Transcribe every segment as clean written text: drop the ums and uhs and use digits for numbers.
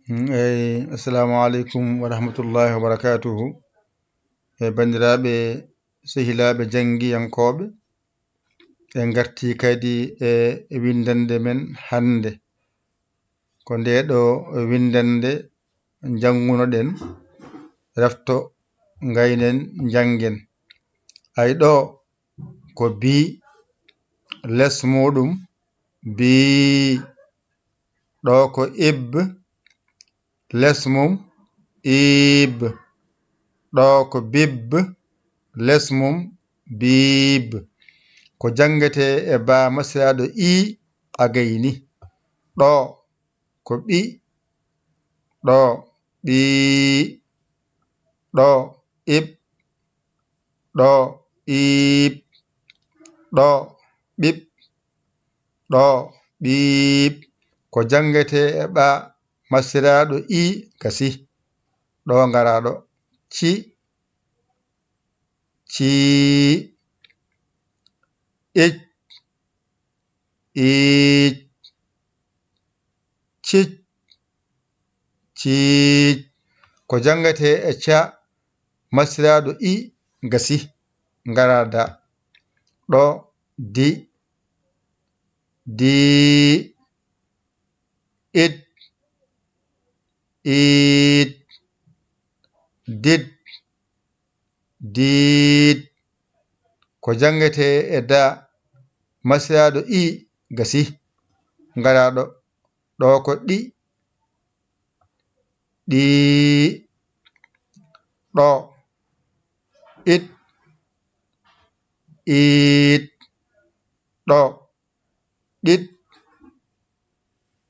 Assalamu alaikum wa rahmatullahi wa barakatuhu. Bandiraɓe sehilaɓe jangiyankoɓe, en garti kadi e windande men hande ko ndeɗo windande jangunoɗen rafto gaynen jangen. Ay ɗo ko bi les muɗum bi, ɗo ko ib les mum ib, ɗo ko bib les mum bib. Ko jangete e ba masiraɗo I agayni. Ɗo ko ɓi, ɗo ɓi, ɗo ib, ɗo ib, ɗo ɓib, ɗo ɓib. Ko jangete e ɓa masiraɗo I gasi. Ɗo ngaraɗo ci, ci, ic, ic, cic, cic. Ko jangete e ca masiraɗo I gasi. Ngarada ɗo di, di, it, it, dit, dit. Ko jangete e da masiraɗo I gasi. Ngaraɗo ɗo ko ɗi, ɗi, ɗo it, it, ɗo ɗit,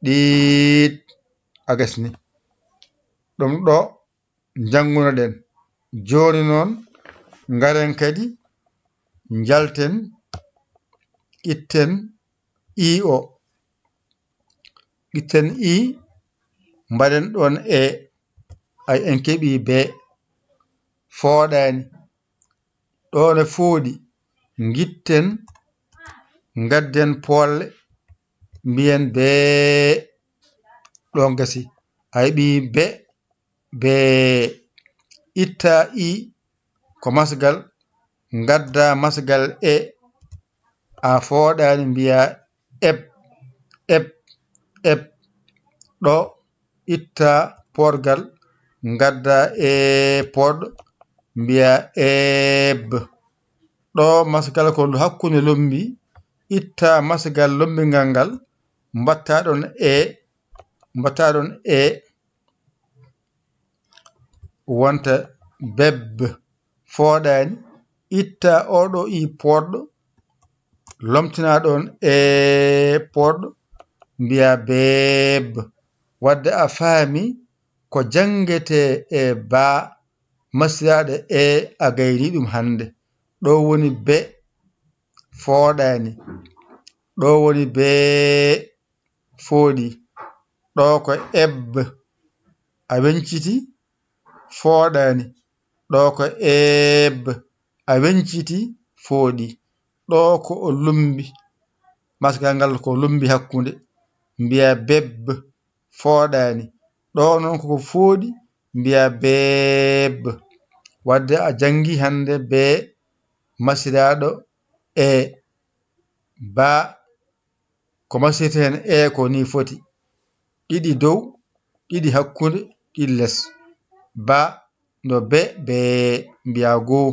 ɗit. Agasni ɗum ɗo jangunoɗen. Joni noon ngaren kadi jalten itten I o. Itten I mbaɗen ɗon e ay en keɓi be fooɗani ɗone fooɗi gitten gadden polle mbiyen be ɗon gasi. Ay ɓi be itta I ko masgal gadda masgal e a fooɗani mbiya eb, eb, eb. Ɗo itta porgal gadda e poɗɗo mbiya eb. Ɗo masgal ko hakkunde lombi itta masgal lombingal ngal mbatta ɗon e wonta beb fooɗani itta oɗo I poɗɗo lomtina ɗon e poɗɗo mbiya beb. Wadde a faami ko jangete e ba masiraɗo e a gayri ɗum hande. Ɗo woni be fooɗani, ɗo woni be fooɗi, ɗo ko eb a wenciti fooɗani, ɗo ko eb a wenciti fooɗi. Ɗo ko o lumbi masgal ngal ko lumbi hakkunde mbiya beb fooɗani. Ɗo noon koko fooɗi mbiya beb. Wadde a jangi hande be masiraɗo e ba ko masirte hen e ko ni foti. Ɗiɗi dow, ɗiɗi hakkunde, ɗiɗi les. Ba no be mbiya goo,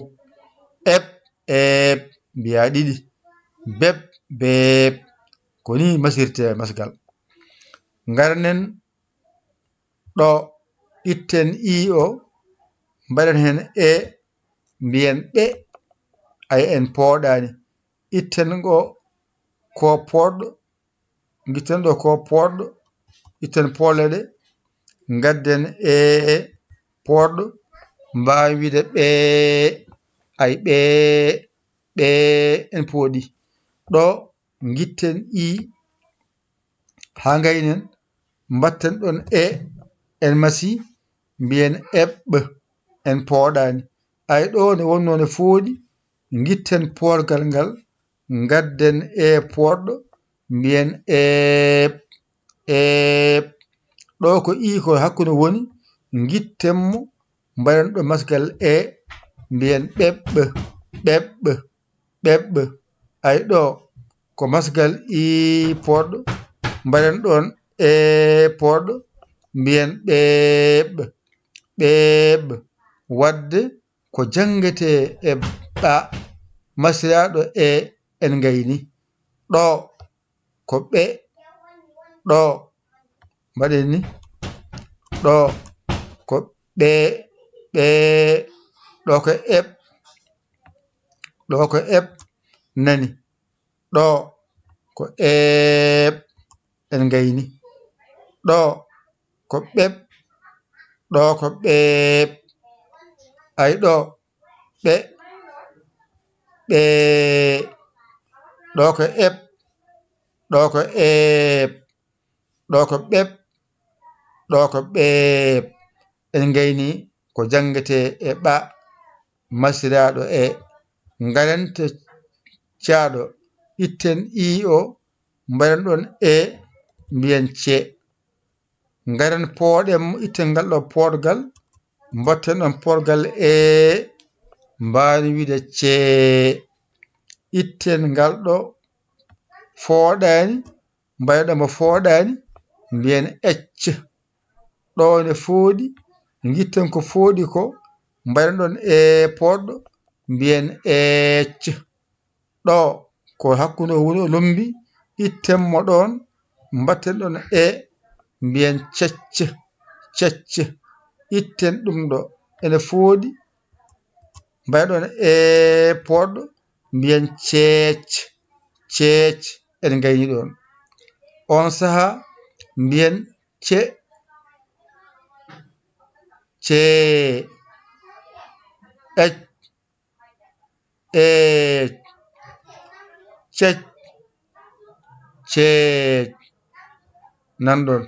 eb eb mbiya ɗiɗi, beb beb. Ko ni masirte masgal. Ngarnen ɗo itten I o mbaɗen hen e mbiyen ɓe ay en pooɗani. Itten go ko poɗɗo gitten ɗo ko poɗɗo itten polle ɗe gadden e poɗɗo mbawi wiide ɓe ay ɓe en pooɗi. Ɗo gitten I ha gaynen mbatten ɗon e en masi mbiyen eɓɓ en pooɗani. Ay ɗo ne wonno ne fooɗi gitten porgal ngal gadden e poɗɗo mbiyen eb, eb. ɗo ko I ko hakkude woni gittenmo mbaɗen ɗo masgal e mbiyen ɓeɓɓe ɓeɓɓe ɓeɓɓe ay ɗo ko masgal I poɗɗo mbaɗen ɗon e poɗɗo mbiyen ɓeɓɓe ɓeɓɓe wadde ko jangete e ɓa masiraɗo e en gayni ɗo ko ɓe ɗo mbaɗen ni ɗo ko ɓe ɓe ɗo ko eɓ ɗo ko eɓ nani ɗo ko eɓ en gayni ɗo ko ɓeɓ ɗo ko ɓeɓ ay ɗo ɓe ɓe ɗo ko eɓ ɗo ko eɓ ɗo ko ɓeɓ ɗo ko ɓeɓ en gayni ko jangete e ɓa masiraɗo e garante caɗo itten I o mbaɗen ɗon e mbiyen ce garen pooɗen itten ngal ɗo poɗgal mbatten ɗon poɗgal e mbani wiide ce itten ngal ɗo fooɗani mbayɗomo fooɗani mbiyen ecce ɗo ne fooɗi gitten ko fooɗi ko mbaɗen ɗon e poɗɗo mbiyen ecce ɗo ko hakkude woni o lombi ittenmo ɗon mbatten ɗon e mbiyen cecce cecce itten ɗum ɗo ene fooɗi mbayɗon e poɗɗo mbiyen ceecce ceecce en gayni ɗon on saha mbiyen ce ce ec e cec ceec nanɗon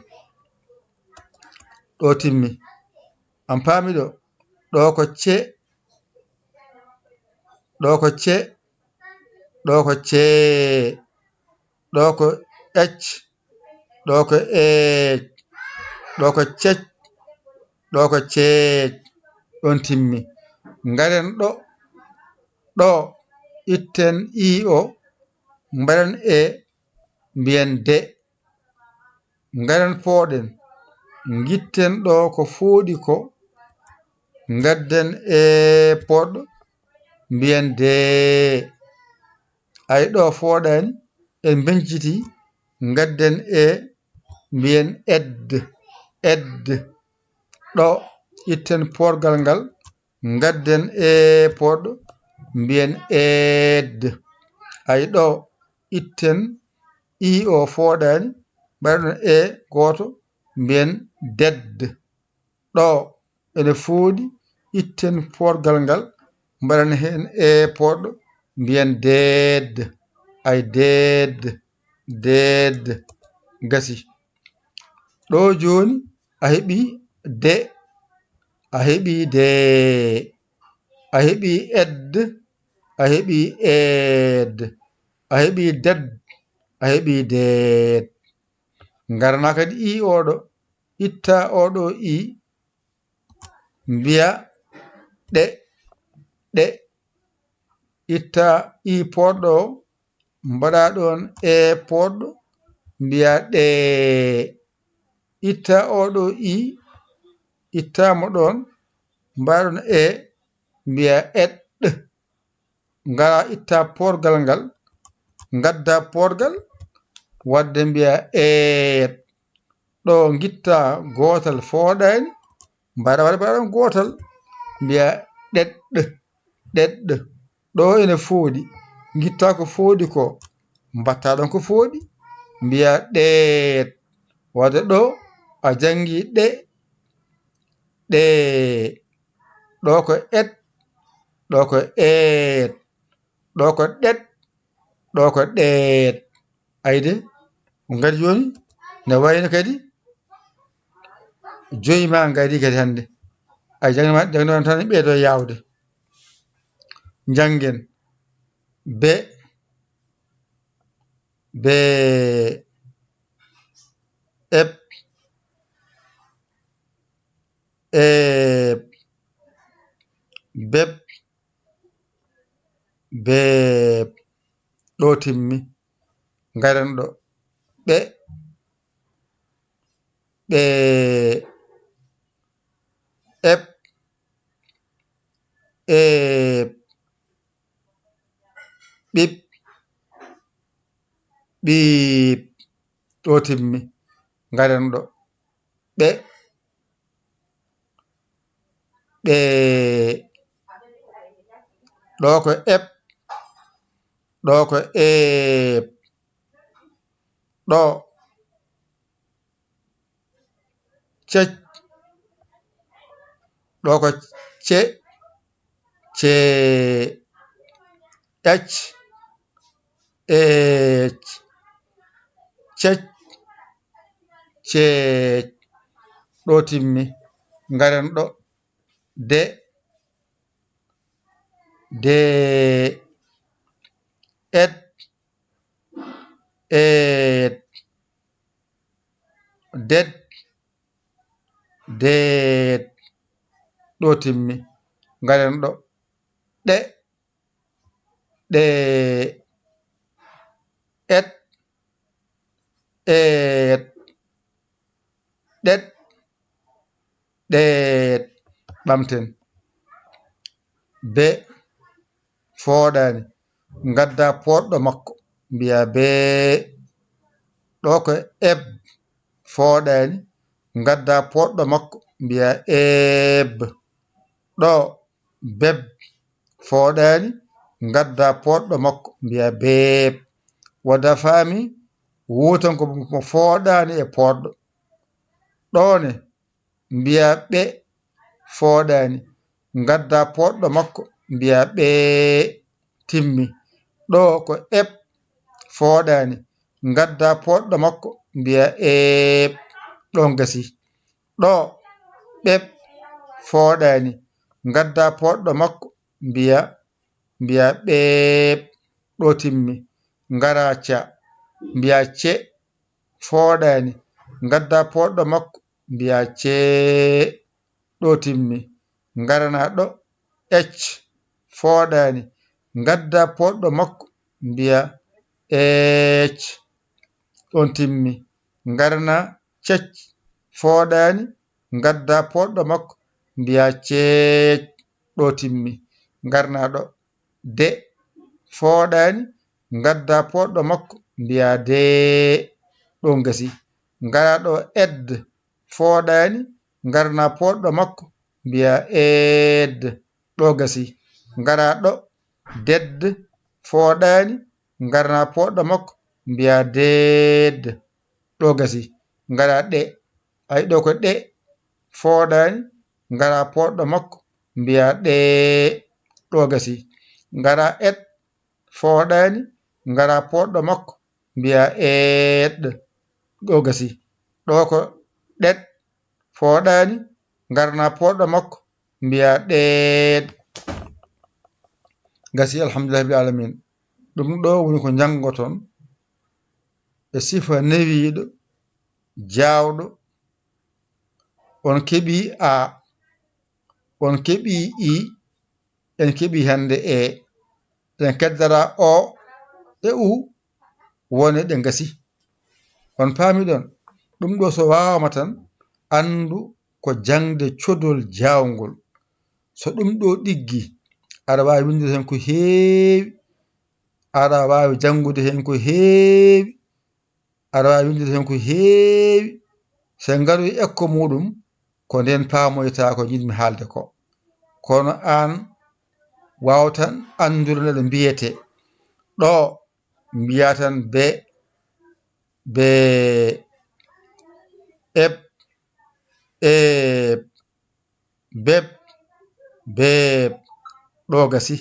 ɗo timmi on paami ɗo ko ce ɗo ko ce ɗo ko cee ɗo ko ec ɗo ko eec ɗo ko cec ɗo ko ceec ɗon timmi garen ɗo itten I o mbaɗen e mbiyen de garen pooɗen gitten ɗo ko fooɗi ko gadden e poɗɗo mbiyen de ay ɗo fooɗani en benciti gadden e mbiyen edde edde ɗo itten poɗgal ngal gadden e poɗɗo mbiyen edde ay ɗo itten I o fooɗani mbaɗen e goto mbiyen dedde ɗo ene fooɗi itten poɗgal ngal mbaɗen hen e poɗɗo mbiyen deedde ay deedde deedde gasi ɗo joni a heeɓi de a heeɓi de a heeɓi edde a heeɓi eedde a heeɓi dedde a heeɓi deed garna kadi I oɗo itta oɗo I mbiya ɗe ɗe itta I poɗɗo o mbaɗa ɗon e poɗɗo mbiya ɗe itta oɗo I ittamo ɗon mbaɗon e mbiya eɗɗe ngara itta poɗgal ngal gadda poɗgal wadde mbiya eet ɗo gitta gotal fooɗani mbaɗon gotal mbiya ɗeɗɗe ɗeɗɗe ɗo ene fooɗi gitta ko fooɗi ko mbatta ɗon ko fooɗi mbiya ɗeet wadde ɗo a jangi ɗe ɗe ɗo ko et ɗo ko eet ɗo ko ɗeɗ ɗo ko ɗeet ayde gadi joni ne wayno kadi joyi ma gari kadi hande ay jangno tan ɓeeɗo yawde jangen be be eb beb beeb ɗo timmi ngaren ɗo ɓe ɓe eb ɓib ɓiib ɗo timmi ngaren ɗo ɓe ɓe ɗo ko eb ɗo ko eeb ɗo cec ɗo ko ce cee ƴac eec cec ceec ɗo timmi ngaren ɗo de dee ed eed ded deed ɗo timmi ngaren ɗo ɗe ɗee ed eed ɗed ɗeet ɓamten be fooɗani gadda poɗɗo makko mbiya bee ɗo ko eb fooɗani gadda poɗɗo makko mbiya eeb ɗo beb fooɗani gadda poɗɗo makko mbiya beeb wadda faami wutan ko mo fooɗani e poɗɗo ɗone mbiya ɓe fooɗani gadda poɗɗo makko mbiya ɓee timmi ɗo ko eb fooɗani gadda poɗɗo makko mbiya eeb ɗon gasi ɗo ɓeb fooɗani gadda poɗɗo makko mbiya ɓeeb ɗo timmi ngara ca mbiya ce fooɗani gadda poɗɗo makko mbiya cee ɗo timmi ngarana ɗo ec fooɗani gadda poɗɗo makko mbiya eec ɗon timmi ngarana cec fooɗani gadda poɗɗo makko mbiya ceec ɗo timmi ngarana ɗo de fooɗani gadda poɗɗo makko mbiya dee ɗon gasi ngara ɗo ed fooɗani ngarana poɗɗo makko mbiya eed ɗo gasi ngara ɗo ded fooɗani ngarana poɗɗo makko mbiya deed ɗo gasi ngara ɗe ay ɗo ko ɗe fooɗani ngara poɗɗo makko mbiya ɗee ɗo gasi ngara ed fooɗani ngara poɗɗo makko mbiya eed ɗo gasi ɗo ko ɗed fooɗani ngarana poɗɗo makko mbiya ɗeed gasi alhamdulillahi rabbil alamin ɗum ɗo woni ko jangoton e sifa newiɗo jawɗo on keɓi a on keɓi i en keɓi hande e en keddora o e u wone ɗe gasi on paami ɗon ɗum ɗo so wawama tan andu ko jangde codol jawgol so ɗum ɗo ɗiggi aɗa wawi windude hen ko heewi aɗa wawi jangude hen ko heewi aɗa wawi windude hen ko heewi sen garoy ekko muɗum ko nden pamoyta ko jinmi haalde ko kono an wawtan andude no mbiyete ɗo mbiya tan be eb eeb beb beeb ɗo gasi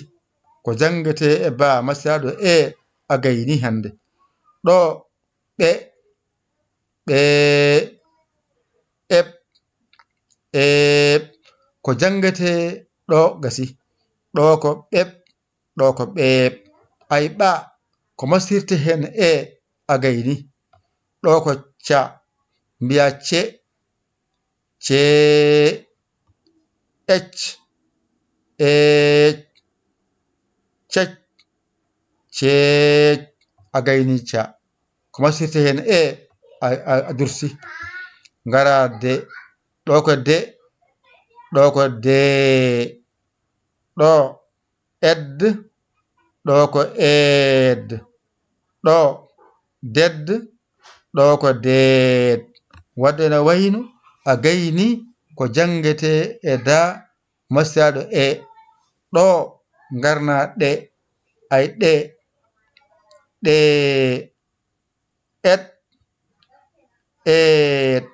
ko jangete e ba masiraɗo e a gayni hande ɗo ɓe ɓee eb eeb ko jangete ɗo gasi ɗo ko ɓeb ɗo ko ɓeeb ay ɓa ko masirte hen e a gayni ɗo ko ca mbiya ce cee ecc eec cec ceec a gayni ca ko masirte hen e a dursi ngara de ɗo ko de ɗo ko de ɗo edd ɗo ko eed ɗo dedd ɗo ko deed wadde no wayno a gayni ko jangete e da masiraɗo e ɗo garna ɗe ay ɗe ɗe et eet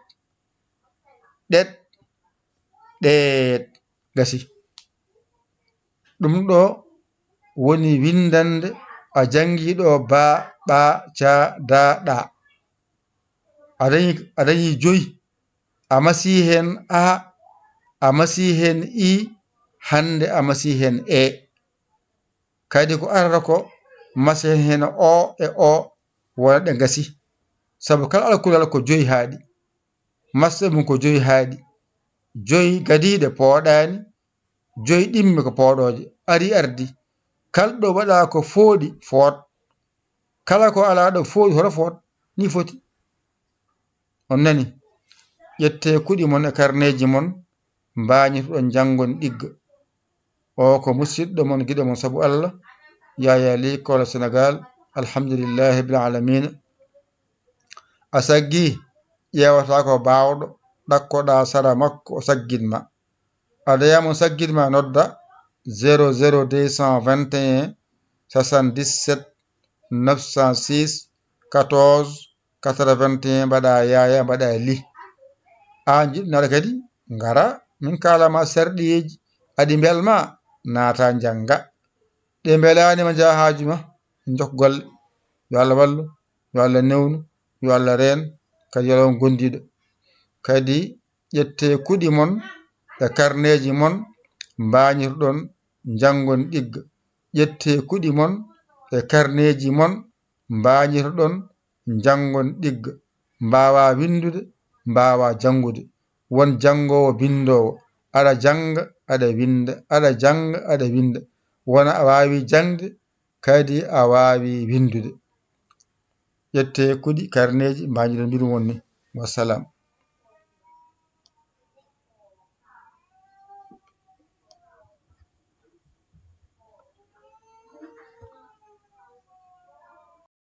ɗet ɗeet gasi ɗum ɗo woni windande a jangi ɗo ba ɓa ca da ɗa a dañi joyi a masi hen a masi hen i hande a masi hen e kadi ko arata ko masi hen o e o wona ɗe gasi saabu kala alkulal ko joyi haaɗi masɗe mum ko joyi haaɗi joyi gadiɗe pooɗani joyi ɗimme ko pooɗoje ari ardi kala ɗo waɗa ko fooɗi foot kala ko ala ɗo fooɗi hoto foot ni foti on nani ƴette kuɗi mon e karneji mon mbañitoɗon janggon ɗigga o ko musidɗo mon guiɗo mon saabu Allah Yaya Ly Kole Sénégal alhamdulillahi bil alamina a saggi ƴewata ko bawɗo ɗakkoɗa sara makko o saggitma adayamo saggitma nodda 00221 77 906 14 81 mbaɗa Yaya mbaɗa Ly an jiɗnaɗo kadi ngara min kalama sarɗiyeji aɗi belma naata jangga ɗe belanima jaa haajuma jok golle yo Allah wallu yo Allah newnu yo Allah reen kadi yo Allah gondiɗo kadi ƴette kuɗi mon e karneji mon mbañirɗon janggon ɗigga ƴette kuɗi mon e karneji mon mbañirɗon janggon ɗigga mbawa windude mbawa jangude won jangowo bindowo aɗa janga aɗa winda aɗa janga aɗa winda wona a wawi jangde kadi a wawi windude ƴette kuɗi karneji mbañirɗon mbiɗum wonni wassalam